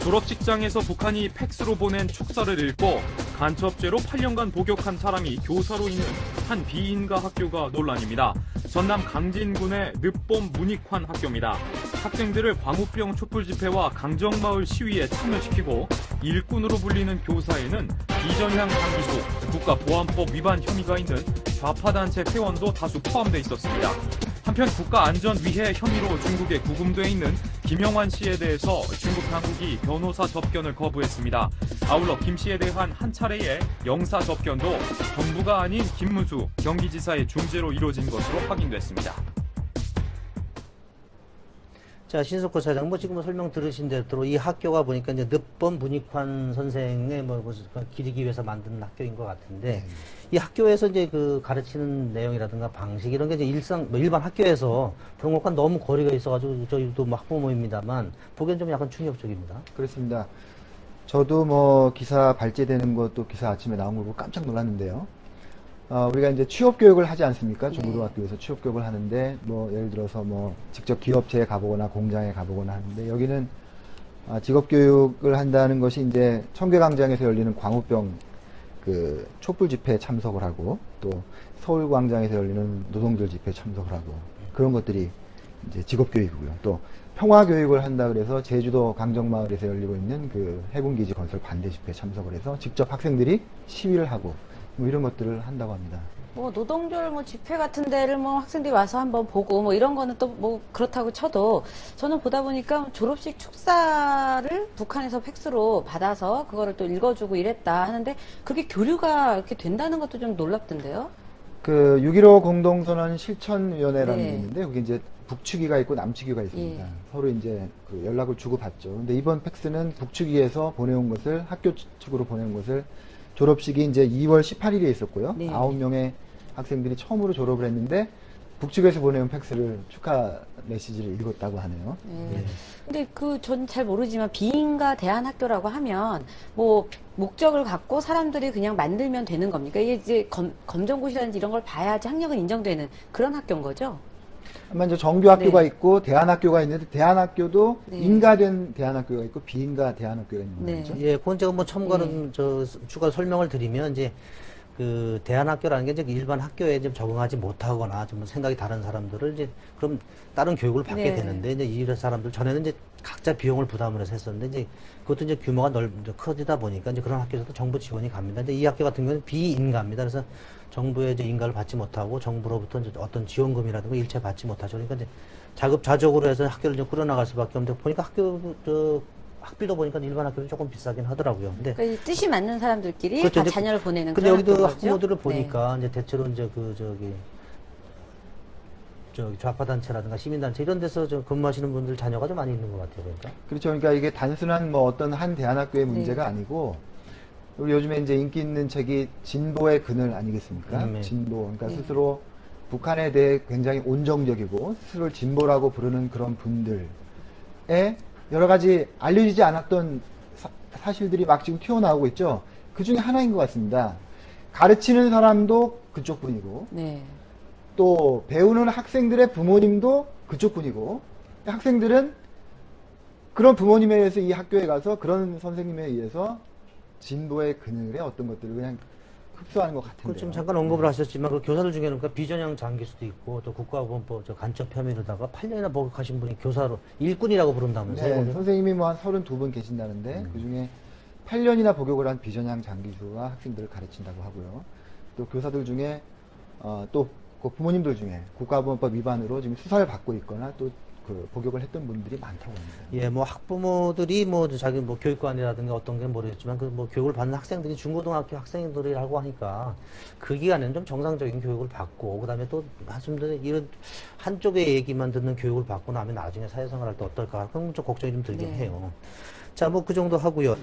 졸업식장에서 북한이 팩스로 보낸 축사를 읽고 간첩죄로 8년간 복역한 사람이 교사로 있는 한 비인가 학교가 논란입니다. 전남 강진군의 늪봄 문익환 학교입니다. 학생들을 광우병 촛불 집회와 강정마을 시위에 참여시키고 일꾼으로 불리는 교사에는 비전향 장기소, 국가보안법 위반 혐의가 있는 좌파단체 회원도 다수 포함돼 있었습니다. 한편 국가안전위해 혐의로 중국에 구금돼 있는 김영환 씨에 대해서 중국 당국이 변호사 접견을 거부했습니다. 아울러 김 씨에 대한 한 차례의 영사 접견도 정부가 아닌 김문수 경기지사의 중재로 이루어진 것으로 확인됐습니다. 자, 신석호 차장, 지금 설명 들으신 대로 이 학교가 보니까 이제 늪범 문익환 선생의 기리기 위해서 만든 학교인 것 같은데, 이 학교에서 이제 가르치는 내용이라든가 방식 이런 게 이제 일반 학교에서 그런 것과 너무 거리가 있어가지고 저희도 학부모입니다만 보기엔 좀 약간 충격적입니다. 그렇습니다. 저도 기사 발제되는 것도 기사 아침에 나온 거 보고 깜짝 놀랐는데요. 우리가 이제 취업 교육을 하지 않습니까? 중고등학교에서 취업 교육을 하는데, 예를 들어서 직접 기업체에 가보거나 공장에 가보거나 하는데, 여기는 직업 교육을 한다는 것이 이제 청계광장에서 열리는 광우병 촛불 집회에 참석을 하고, 또 서울광장에서 열리는 노동절 집회에 참석을 하고, 그런 것들이 이제 직업 교육이고요. 또 평화 교육을 한다 그래서 제주도 강정마을에서 열리고 있는 해군기지 건설 반대 집회에 참석을 해서 직접 학생들이 시위를 하고, 이런 것들을 한다고 합니다. 노동절 집회 같은 데를 학생들이 와서 한번 보고 이런 거는 또 그렇다고 쳐도 저는 보다 보니까 졸업식 축사를 북한에서 팩스로 받아서 그거를 또 읽어주고 이랬다 하는데 그렇게 교류가 이렇게 된다는 것도 좀 놀랍던데요? 6.15 공동선언 실천위원회라는 네. 게 있는데 그게 이제 북측위가 있고 남측위가 있습니다. 예. 서로 이제 연락을 주고받죠. 근데 이번 팩스는 북측위에서 보내온 것을 학교 측으로 보내온 것을 졸업식이 이제 2월 18일에 있었고요. 네. 9명의 학생들이 처음으로 졸업을 했는데 북측에서 보내온 팩스를 축하 메시지를 읽었다고 하네요. 네. 근데 전 잘 모르지만 비인가 대안학교라고 하면 목적을 갖고 사람들이 그냥 만들면 되는 겁니까? 이게 이제 검정고시라든지 이런 걸 봐야지 학력은 인정되는 그런 학교인 거죠? 아마 이제 정규 학교가 네. 있고 대안학교가 있는데 대안학교도 네. 인가된 대안학교가 있고 비인가 대안학교가 있는 네. 거죠. 예, 그건 제가 첨가는 추가 설명을 드리면 이제 대안학교라는 게 이제 일반 학교에 좀 적응하지 못하거나 좀 생각이 다른 사람들을 이제 그럼 다른 교육을 받게 네. 되는데 이제 이 사람들 전에는 이제 각자 비용을 부담을 해서 했었는데 이제 그것도 이제 규모가 커지다 보니까 이제 그런 학교에서도 정부 지원이 갑니다. 근데 이 학교 같은 경우는 비인가입니다. 그래서 정부의 이제 인가를 받지 못하고 정부로부터 이제 어떤 지원금이라든가 일체 받지 못하죠. 그러니까 이제 자급자족으로 해서 학교를 좀 꾸려나갈 수밖에 없는데 보니까 학비도 보니까 일반 학교도 조금 비싸긴 하더라고요. 근데 그러니까 뜻이 맞는 사람들끼리 그렇죠. 다 자녀를 보내는 근데 그런 여기도 학교인 거죠? 학부모들을 네. 보니까 이제 대체로 이제 좌파단체라든가 시민단체 이런 데서 근무하시는 분들 자녀가 좀 많이 있는 것 같아요. 그러니까. 그렇죠. 그러니까 이게 단순한 어떤 한 대안학교의 문제가 네. 아니고 우리 요즘에 이제 인기 있는 책이 진보의 그늘 아니겠습니까? 네. 진보. 그러니까 네. 스스로 북한에 대해 굉장히 온정적이고 스스로를 진보라고 부르는 그런 분들의 여러 가지 알려지지 않았던 사실들이 막 지금 튀어나오고 있죠. 그 중에 하나인 것 같습니다. 가르치는 사람도 그쪽 분이고 네. 또 배우는 학생들의 부모님도 그쪽 분이고 학생들은 그런 부모님에 의해서 이 학교에 가서 그런 선생님에 의해서 진보의 그늘에 어떤 것들을 그냥 흡수하는 것 같은데요. 지금 잠깐 언급을 하셨지만 교사들 중에는 비전형 장기수도 있고 또 국가보안법 간첩 혐의로다가 8년이나 복역하신 분이 교사로 일꾼이라고 부른다면서요? 네, 선생님이 한 32분 계신다는데 그중에 8년이나 복역을 한 비전향 장기수가 학생들을 가르친다고 하고요. 또 교사들 중에 또 그 부모님들 중에 국가보안법 위반으로 지금 수사를 받고 있거나 또 복역을 했던 분들이 많다고 합니다. 예, 학부모들이 자기 교육관이라든가 어떤 게 모르겠지만 교육을 받는 학생들이 중고등학교 학생들이라고 하니까 그 기간에는 좀 정상적인 교육을 받고 그다음에 또 이런 한쪽의 얘기만 듣는 교육을 받고 나면 나중에 사회생활할 때 어떨까 그런 좀 걱정이 좀 들긴 네. 해요. 자, 그 정도 하고요.